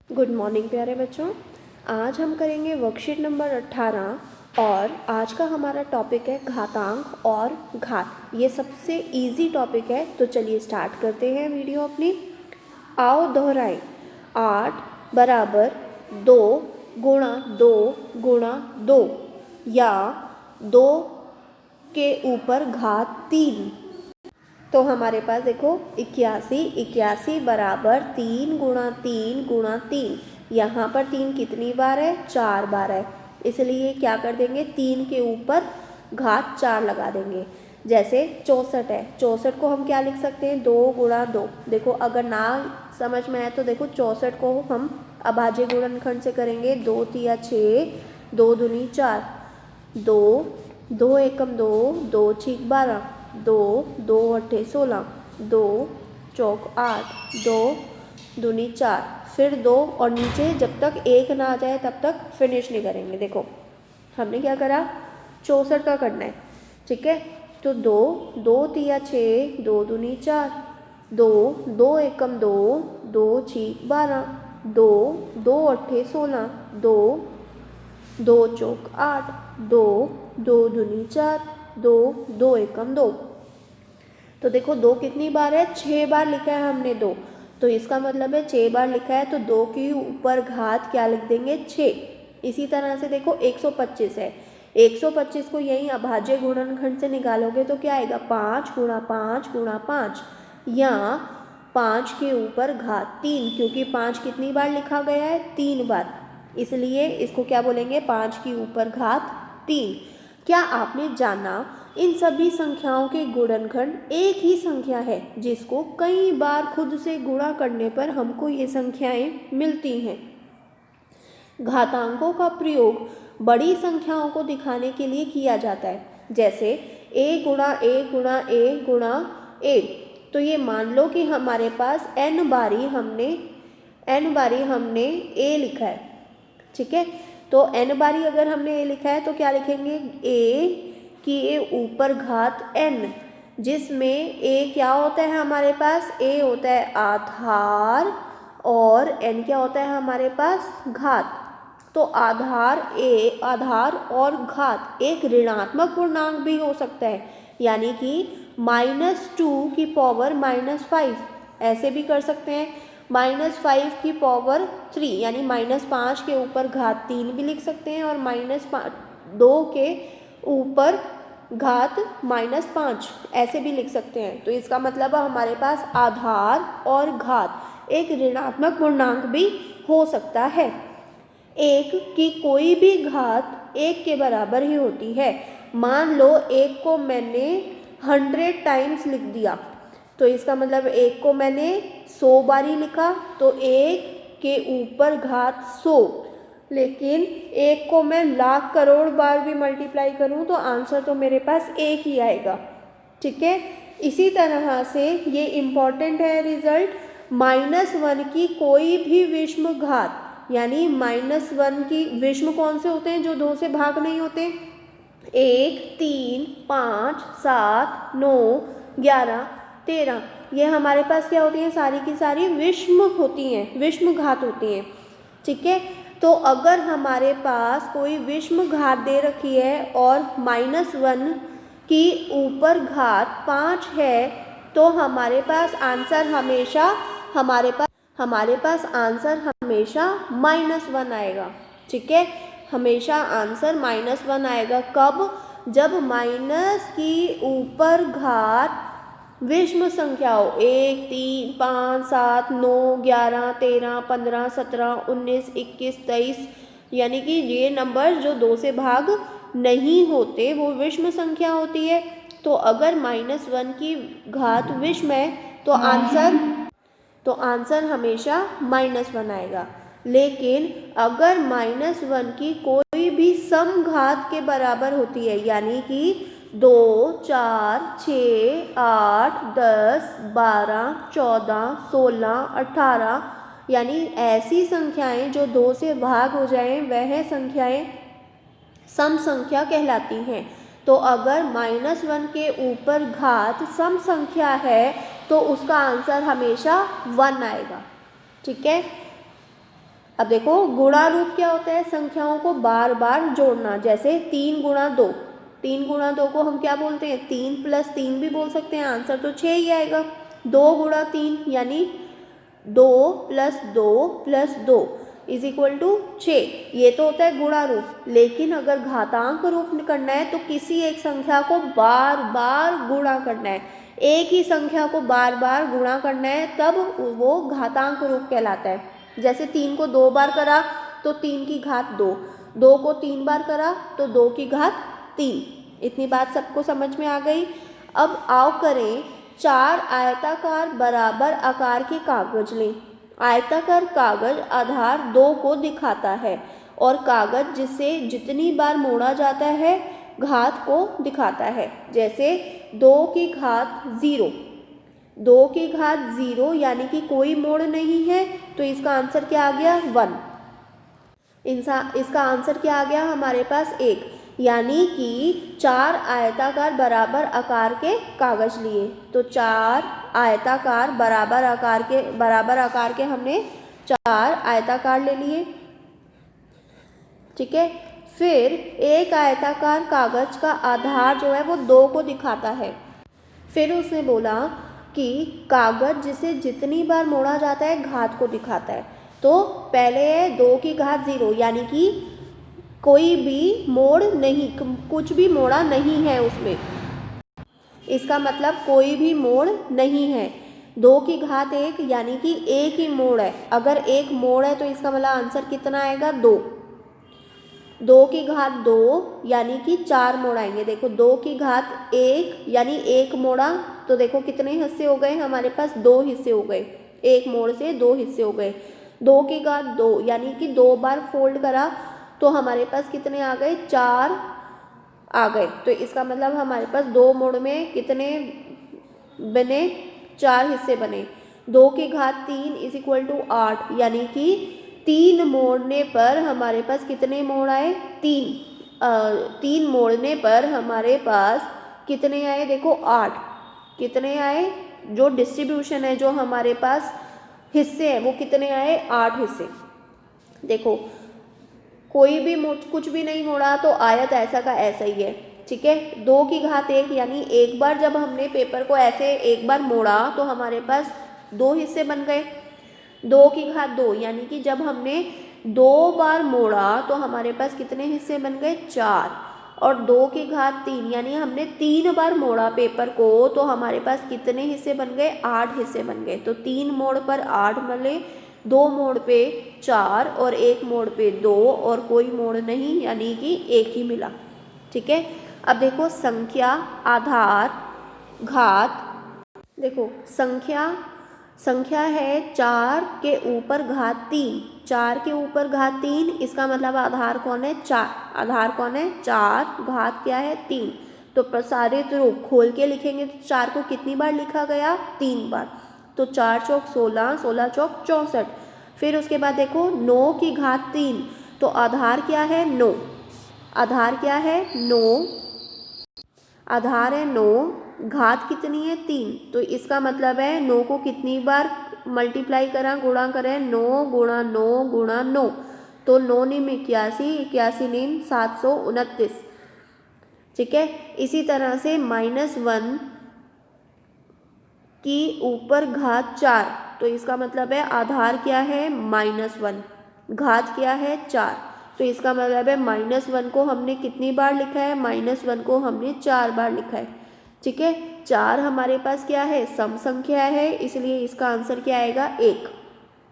Good morning प्यारे बच्चों। आज हम करेंगे वर्कशीट नंबर 18 और आज का हमारा टॉपिक है घातांक और घात। ये सबसे इजी टॉपिक है, तो चलिए स्टार्ट करते हैं वीडियो अपनी। आओ दोहराएं। 8 बराबर 2 गुणा 2 गुणा 2 या 2 के ऊपर घात 3। तो हमारे पास देखो 81 बराबर 3 गुणा 3 गुणा 3। यहाँ पर 3 कितनी बार है? 4 बार है, इसलिए क्या कर देंगे, 3 के ऊपर घात 4 लगा देंगे। जैसे 64 है, 64 को हम क्या लिख सकते हैं? 2 गुणा 2। देखो अगर ना समझ में आए तो देखो 64 को हम अभाज्य गुणनखंड से करेंगे। 2 तिया 6, 2 दूनी 4, 2 2 एकम 2, 2 छीक 12, 2 2 अट्ठे 16, 2 चौक 8, 2 दूनी 4, फिर 2 और नीचे जब तक 1 ना आ जाए तब तक फिनिश नहीं करेंगे। देखो हमने क्या करा, 64 का करना है, ठीक है। तो 2 2 तिया 6, 2 दूनी 4, 2 2 एकम 2, 2 छीक 12, 2 2 अट्ठे 16, 2 2 चौक 8, 2 2 दूनी 4, 2 2 एकम 2। तो देखो 2 कितनी बार है? 6 बार लिखा है हमने 2, तो इसका मतलब है 6 बार लिखा है तो 2 के ऊपर घात क्या लिख देंगे? 6। इसी तरह से देखो 125 है, 125 को यही अभाज्य गुणनखंड से निकालोगे तो क्या आएगा? 5 गुणा 5 गुणा 5 या 5 के ऊपर घात 3, क्योंकि 5 कितनी बार लिखा गया है? 3 बार, इसलिए इसको क्या बोलेंगे? 5 के ऊपर घात 3। क्या आपने जाना इन सभी संख्याओं के गुणनखंड एक ही संख्या है, जिसको कई बार खुद से गुणा करने पर हमको ये संख्याएं मिलती हैं। घातांकों का प्रयोग बड़ी संख्याओं को दिखाने के लिए किया जाता है, जैसे a गुणा a गुणा a गुणा a। तो ये मान लो कि हमारे पास n बारी हमने a लिखा है, ठीक है। तो n बारी अगर हमने a लिखा है तो क्या लिखेंगे? a की ऊपर घात n, जिसमें a क्या होता है हमारे पास? a होता है आधार और n क्या होता है हमारे पास? घात। तो आधार और घात एक ऋणात्मक पूर्णांक भी हो सकता है, यानी कि -2 की पावर -5, ऐसे भी कर सकते हैं। -5 की पावर 3 यानी -5 के ऊपर घात 3 भी लिख सकते हैं, और -2 के ऊपर घात -5 ऐसे भी लिख सकते हैं। तो इसका मतलब हमारे पास आधार और घात एक ऋणात्मक पूर्णांक भी हो सकता है। एक की कोई भी घात 1 के बराबर ही होती है। मान लो 1 को मैंने 100 टाइम्स लिख दिया, तो इसका मतलब 1 को मैंने 100 बारी लिखा, तो 1 के ऊपर घात 100। लेकिन 1 को मैं लाख करोड़ बार भी मल्टीप्लाई करूं तो आंसर तो मेरे पास 1 ही आएगा, ठीक है। इसी तरह से ये इम्पॉर्टेंट है रिजल्ट, -1 की कोई भी विषम घात, यानी -1 की विषम कौन से होते हैं? जो 2 से भाग नहीं होते। 1 3 5 7 9 11 13, ये हमारे पास क्या होती हैं? सारी की सारी विषम होती हैं, विषम घात होती हैं, ठीक है। तो अगर हमारे पास कोई विषम घात दे रखी है और -1 की ऊपर घात 5 है, तो हमारे पास आंसर हमेशा -1 आएगा, ठीक है। हमेशा आंसर -1 आएगा। कब? जब माइनस की ऊपर घात विषम संख्या हो, 1 3 5 7 9 11 13 15 17 19 21 23, यानी कि ये नंबर जो 2 से भाग नहीं होते वो विषम संख्या होती है। तो अगर -1 की घात विषम है तो आंसर हमेशा -1 आएगा। लेकिन अगर -1 की कोई भी सम घात के बराबर होती है, यानी कि 2 4 6 8 10 12 14 16 18, यानी ऐसी संख्याएं जो 2 से भाग हो जाएं, वह संख्याएं सम संख्या कहलाती हैं। तो अगर -1 के ऊपर घात सम संख्या है तो उसका आंसर हमेशा 1 आएगा, ठीक है। अब देखो गुणा रूप क्या होता है, संख्याओं को बार बार जोड़ना। जैसे 3 गुणा 2, 3 गुणा 2 को हम क्या बोलते हैं, 3 प्लस 3 भी बोल सकते हैं, आंसर तो 6 ही आएगा। 2 गुणा 3 यानी 2 plus 2 plus 2 is equal to 6। ये तो होता है गुणा रूप। लेकिन अगर घातांक रूप करना है तो किसी एक संख्या को बार बार गुणा करना है, एक ही संख्या को बार बार गुणा करना है, तब वो घातांक रूप कहलाता है। जैसे 3 को 2 बार करा तो 3 की घात 2, 2 को 3 बार करा तो 2 की घात 3। इतनी बात सबको समझ में आ गई। अब आओ करें 4 आयताकार बराबर आकार के कागज लें। आयताकार कागज आधार 2 को दिखाता है और कागज जिसे जितनी बार मोड़ा जाता है घात को दिखाता है। जैसे 2 की घात 0, 2 की घात 0 यानी कि कोई मोड़ नहीं है, तो इसका आंसर क्या आ गया 1। इसका आंसर क्या आ गया हमारे पास 1, यानी कि 4 आयताकार बराबर आकार के कागज लिए। तो 4 आयताकार बराबर आकार के हमने 4 आयताकार ले लिए। ठीक है, फिर एक आयताकार कागज का आधार जो है वो 2 को दिखाता है। फिर उसने बोला कि कागज जिसे जितनी बार मोड़ा जाता है घात को दिखाता है। तो पहले है 2 की घात 0 यानी कि कोई भी मोड़ नहीं, कुछ भी मोड़ा नहीं है उसमें, इसका मतलब कोई भी मोड़ नहीं है। 2 की घात 1 यानी कि एक ही मोड़ है। अगर एक मोड़ है तो इसका मतलब आंसर कितना आएगा 2। 2 की घात 2 यानी कि 4 मोड़ आएंगे। देखो 2 की घात 1 यानी एक मोड़ा, तो देखो कितने हिस्से हो गए हमारे पास, 2 हिस्से हो गए, एक मोड़ से 2 हिस्से हो गए। 2 की घात 2 यानी कि 2 बार फोल्ड करा तो हमारे पास कितने आ गए, 4 आ गए। तो इसका मतलब हमारे पास 2 मोड़ में कितने बने, 4 हिस्से बने। 2 की घात 3 इज इक्वल टू 8 यानी कि 3 मोड़ने पर हमारे पास कितने मोड़ आए, 3 मोड़ने पर हमारे पास कितने आए, देखो 8 कितने आए, जो डिस्ट्रीब्यूशन है, जो हमारे पास हिस्से हैं वो कितने आए, 8 हिस्से। देखो कोई भी कुछ भी नहीं मोड़ा तो आयत ऐसा का ऐसा ही है। ठीक है, 2 की घात 1 यानी एक बार जब हमने पेपर को ऐसे एक बार मोड़ा तो हमारे पास 2 हिस्से बन गए। 2 की घात 2 यानी कि जब हमने 2 बार मोड़ा तो हमारे पास कितने हिस्से बन गए, 4। और 2 की घात 3 यानी हमने 3 बार मोड़ा पेपर को तो हमारे पास कितने हिस्से बन गए, 8 हिस्से बन गए। तो 3 मोड़ पर 8 मिले, 2 मोड़ पे 4 और 1 मोड़ पे 2 और कोई मोड़ नहीं यानी कि 1 ही मिला। ठीक है, अब देखो संख्या, आधार, घात। देखो संख्या है 4 के ऊपर घात 3, 4 के ऊपर घात 3, इसका मतलब आधार कौन है, 4। आधार कौन है, 4, घात क्या है 3। तो प्रसारित रूप खोल के लिखेंगे तो 4 को कितनी बार लिखा गया, 3 बार। तो 4 चौक 16, 16 चौक 64। फिर उसके बाद देखो 9 की घात 3, तो आधार क्या है 9, आधार क्या है 9, आधार है 9, घात कितनी है 3। तो इसका मतलब है 9 को कितनी बार मल्टीप्लाई करा, गुणा करें, 9 गुणा 9 गुणा 9, तो 9 निम 81, 81 निम 729। ठीक है, इसी तरह से -1 की ऊपर घात 4, तो इसका मतलब है आधार क्या है -1, घात क्या है 4। तो इसका मतलब है -1 को हमने कितनी बार लिखा है, -1 को हमने 4 बार लिखा है। ठीक है, 4 हमारे पास क्या है, सम संख्या है, इसलिए इसका आंसर क्या आएगा 1।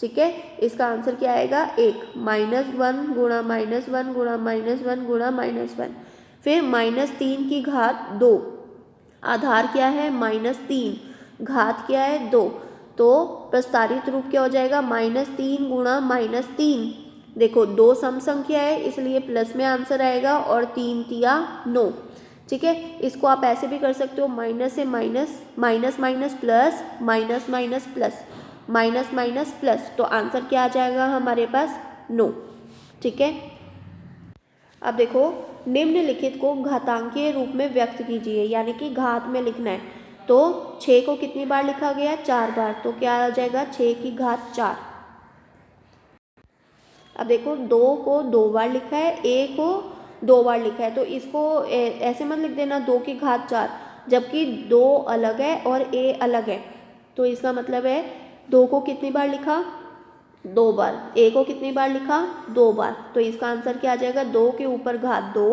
ठीक है, इसका आंसर क्या आएगा 1, -1 गुणा -1 गुणा -1 गुणा -1। फिर -3 की घात 2, आधार क्या है -3, घात क्या है 2, तो प्रस्तारित रूप क्या हो जाएगा, -3 गुणा -3। देखो 2 सम संख्या है इसलिए प्लस में आंसर आएगा, और 3 तिया 9। ठीक है, इसको आप ऐसे भी कर सकते हो, माइनस से minus, minus minus plus, minus minus plus, minus minus plus, तो आंसर क्या आ जाएगा हमारे पास 9। ठीक है, अब देखो निम्नलिखित को घातांकीय रूप में व्यक्त कीजिए, यानी कि घात में लिखना है। तो 6 को कितनी बार लिखा गया, 4 बार, तो क्या आ जाएगा 6 की घात 4। अब देखो 2 को 2 बार लिखा है, a को 2 बार लिखा है, तो इसको ऐसे मत लिख देना 2 की घात 4, जबकि 2 अलग है और a अलग है। तो इसका मतलब है 2 को कितनी बार लिखा, 2 बार, a को कितनी बार लिखा, 2 बार। तो इसका आंसर क्या आ जाएगा, 2 के ऊपर घात 2,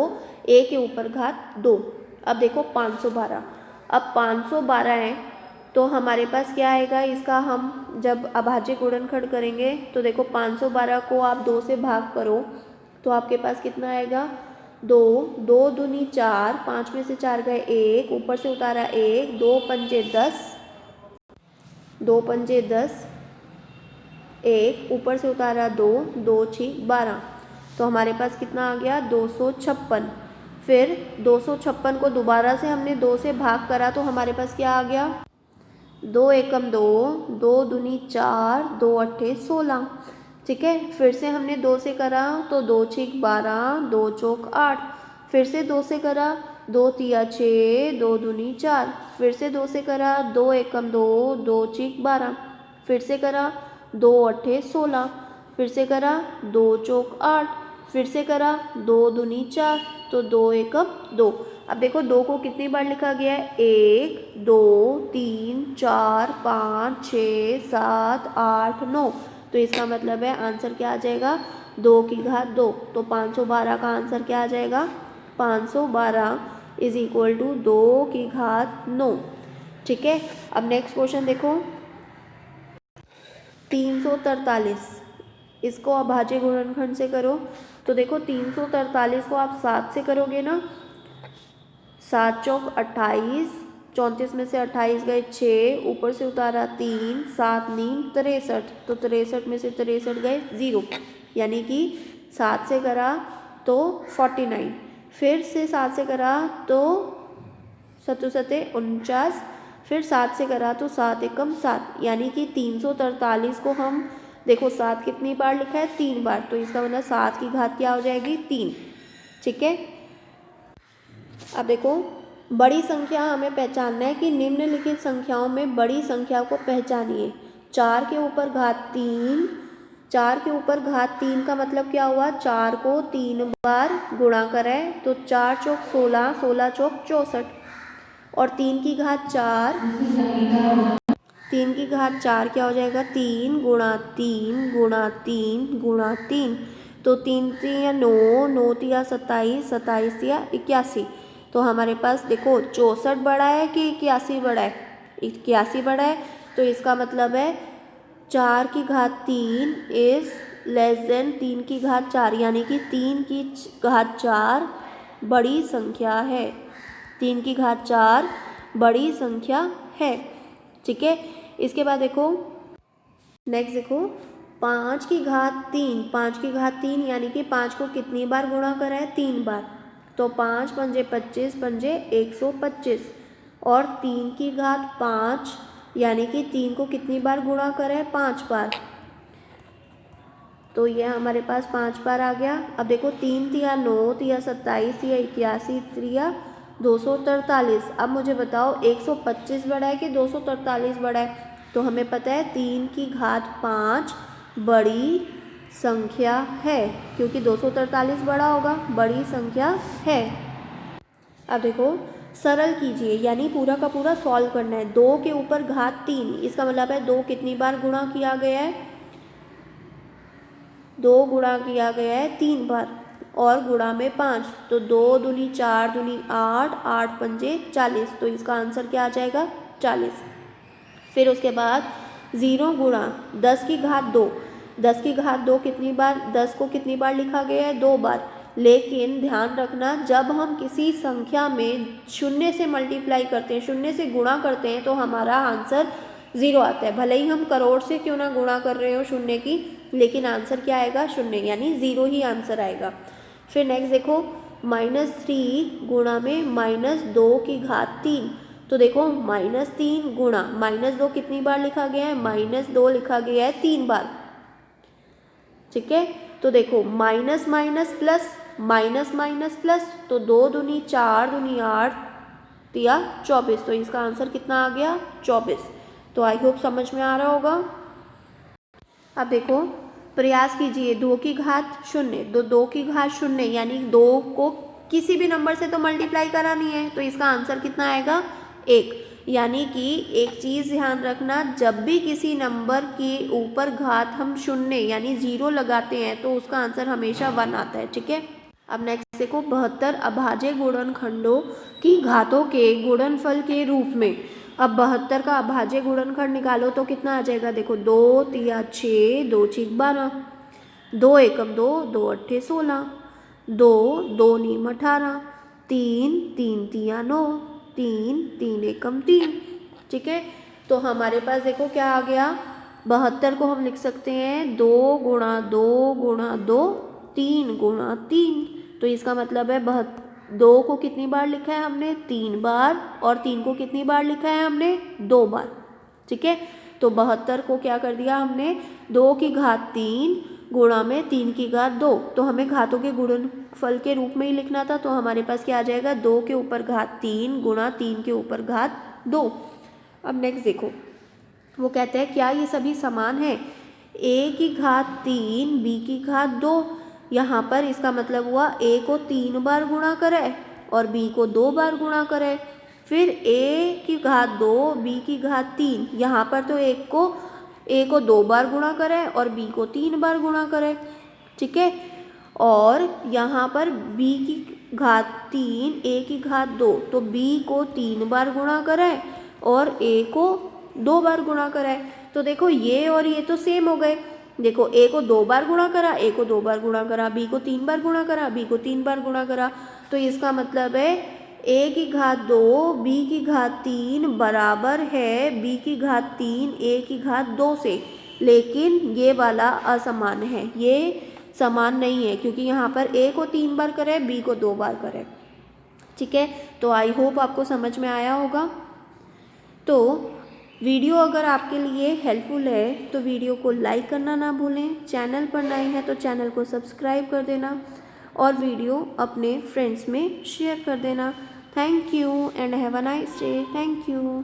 a के ऊपर घात 2। अब देखो 512, अब 512 है तो हमारे पास क्या आएगा इसका, हम जब अभाज्य गुणनखंड करेंगे तो देखो 512 को आप 2 से भाग करो तो आपके पास कितना आएगा, 2, 2 दूनी 4, 5 में से 4 गए 1, ऊपर से उतारा 1, 2 पंजे 10, 2 पंजे 10, 1 ऊपर से उतारा 2, 2 6 12, तो हमारे पास कितना आ गया 256। फिर 256 को दोबारा से हमने 2 से भाग करा तो हमारे पास क्या आ गया, 2 एकम 2, 2 दूनी 4, 2 अट्ठे 16। ठीक है, फिर से हमने 2 से करा तो 2 6 12, 2 चौक 8, फिर से 2 से करा 2 तिया 6, 2 दूनी 4, फिर से 2 से करा 2 एकम 2, 2 6 12, फिर से करा 2 अट्ठे 16, फिर से करा 2 चौक 8, फिर से करा 2 दूनी 4, तो 2 एकम 2। अब देखो 2 को कितनी बार लिखा गया है, 1 2 3 4 5 6 7 8 9, तो इसका मतलब है आंसर क्या आ जाएगा, 2 की घात 2। तो 512 का आंसर क्या आ जाएगा, 512 इज इक्वल टू 2 की घात 9। ठीक है, अब नेक्स्ट क्वेश्चन देखो 343, इसको अभाज्य गुणनखंड से करो। तो देखो 343 को आप 7 से करोगे ना, 7 चौक 28, 34 में से 28 गए 6, ऊपर से उतारा 3, 7 नीम 63, तो 63 में से 63 गए 0, यानी कि 7 से करा तो 49, फिर से 7 से करा तो 7 सते 49, फिर 7 से करा तो 7 एकम 7, यानी कि 343 को हम देखो 7 कितनी बार लिखा है, 3 बार, तो इसका मतलब 7 की घात क्या हो जाएगी, 3। ठीक है, अब देखो बड़ी संख्या हमें पहचानना है कि निम्नलिखित संख्याओं में बड़ी संख्या को पहचानिए। 4 के ऊपर घात 3, 4 के ऊपर घात 3 का मतलब क्या हुआ, 4 को 3 बार गुणा करें तो 4 चौक 16, 16 चौक 64, और 3 की घात 4, 3 की घात 4 क्या हो जाएगा, 3 गुणा 3 गुणा 3 गुणा 3, तो 3 तिया 9, 9 तिया 27, 27 तिया 81, तो हमारे पास देखो 64 बड़ा है कि 81 बड़ा है, 81 बड़ा है, तो इसका मतलब है 4 की घात 3 इज लेस देन 3 की घात 4, यानी कि 3 की घात 4 बड़ी संख्या है, 3 की घात 4 बड़ी संख्या है। ठीक है, इसके बाद देखो नेक्स्ट देखो 5 की घात 3, 5 की घात 3 यानी कि 5 को कितनी बार गुणा करा है, 3 बार, तो 5 पंजे 25 पंजे 125, और 3 की घात 5 यानी कि 3 को कितनी बार गुणा करा है, 5 बार, तो ये हमारे पास 5 बार आ गया। अब देखो 3 तिया 9 तिया 27 तिया 81 तिया 243, अब मुझे बताओ 125 बड़ा है कि 243 बड़ा है, तो हमें पता है 3 की घात 5 बड़ी संख्या है, क्योंकि 243 बड़ा होगा, बड़ी संख्या है। अब देखो सरल कीजिए, यानी पूरा का पूरा सॉल्व करना है। 2 के ऊपर घात 3, इसका मतलब है 2 कितनी बार गुणा किया गया है, 2 गुणा किया गया है 3 बार, और गुणा में 5, तो 2 दूनी 4 दूनी 8, 8 पंजे 40, तो इसका आंसर क्या आ जाएगा, 40। फिर उसके बाद 0 गुणा 10 की घात 2, 10 की घात 2 कितनी बार, 10 को कितनी बार लिखा गया है, 2 बार, लेकिन ध्यान रखना जब हम किसी संख्या में शून्य से मल्टीप्लाई करते हैं, शून्य से गुणा करते हैं, तो हमारा आंसर 0 आता है, भले ही हम करोड़ से क्यों ना गुणा कर रहे हो शून्य की, लेकिन आंसर क्या आएगा, शून्य, यानी 0 ही आंसर आएगा। फिर नेक्स्ट देखो -3 गुणा में -2 की घात 3, तो देखो -3 गुणा -2 कितनी बार लिखा गया है, -2 लिखा गया है 3 बार। ठीक है, तो देखो minus minus plus, minus minus plus, तो 2 दूनी 4 दूनी 8 तिया 24, तो इसका आंसर कितना आ गया, 24। तो आई होप समझ में आ रहा होगा। अब देखो प्रयास कीजिए। 2 की घात 0, 2 की घात 0 यानी 2 को किसी भी नंबर से तो मल्टीप्लाई करानी है, तो इसका आंसर कितना आएगा 1। यानी कि एक चीज़ ध्यान रखना, जब भी किसी नंबर के ऊपर घात हम 0 यानी 0 लगाते हैं तो उसका आंसर हमेशा 1 आता है। ठीक है, अब नेक्स्ट देखो 72 अभाज्य गुणनखंडों की घातों के गुणनफल के रूप में। अब 72 का अभाज्य गुणनखंड निकालो तो कितना आ जाएगा, देखो 2 तिया 6, 2 छीक 12, 2 एकम 2, 2 अट्ठे 16, 2 2 नीम 18, 3 3 तिया 9, 3 3 एकम 3। ठीक है, तो हमारे पास देखो क्या आ गया, 72 को हम लिख सकते हैं 2 गुणा 2 गुणा 2, 3 गुणा 3। तो इसका मतलब है 2 को कितनी बार लिखा है हमने, 3 बार, और 3 को कितनी बार लिखा है हमने, 2 बार। ठीक है, तो 72 को क्या कर दिया हमने, 2 की घात 3 गुणा में 3 की घात 2, तो हमें घातों के गुणनफल के रूप में ही लिखना था, तो हमारे पास क्या आ जाएगा, 2 के ऊपर घात 3 गुणा 3 के ऊपर घात 2। अब नेक्स्ट देखो, वो कहते हैं क्या ये सभी समान है, a की घात 3 b की घात 2। यहाँ पर इसका मतलब हुआ a को 3 बार गुणा करे और b को 2 बार गुणा करे, फिर a की घात 2 b की घात 3। यहाँ पर तो a को 2 बार गुणा करे और b को 3 बार गुणा करे। ठीक है, और यहाँ पर b की घात 3 a की घात 2, तो b को 3 बार गुणा करे और a को 2 बार गुणा करे। तो देखो ये और ये तो सेम हो गए, देखो a को 2 बार गुणा करा, a को 2 बार गुणा करा, b को 3 बार गुणा करा, b को 3 बार गुणा करा, तो इसका मतलब है a की घात 2 b की घात 3 बराबर है b की घात 3 a की घात 2 से। लेकिन ये वाला असमान है, ये समान नहीं है, क्योंकि यहाँ पर a को 3 बार करे, b को 2 बार करे। ठीक है, तो आई होप आपको समझ में आया होगा। तो वीडियो अगर आपके लिए हेल्पफुल है तो वीडियो को लाइक करना ना भूलें, चैनल पर नए हैं तो चैनल को सब्सक्राइब कर देना और वीडियो अपने फ्रेंड्स में शेयर कर देना। Thank you and have a nice day. Thank you.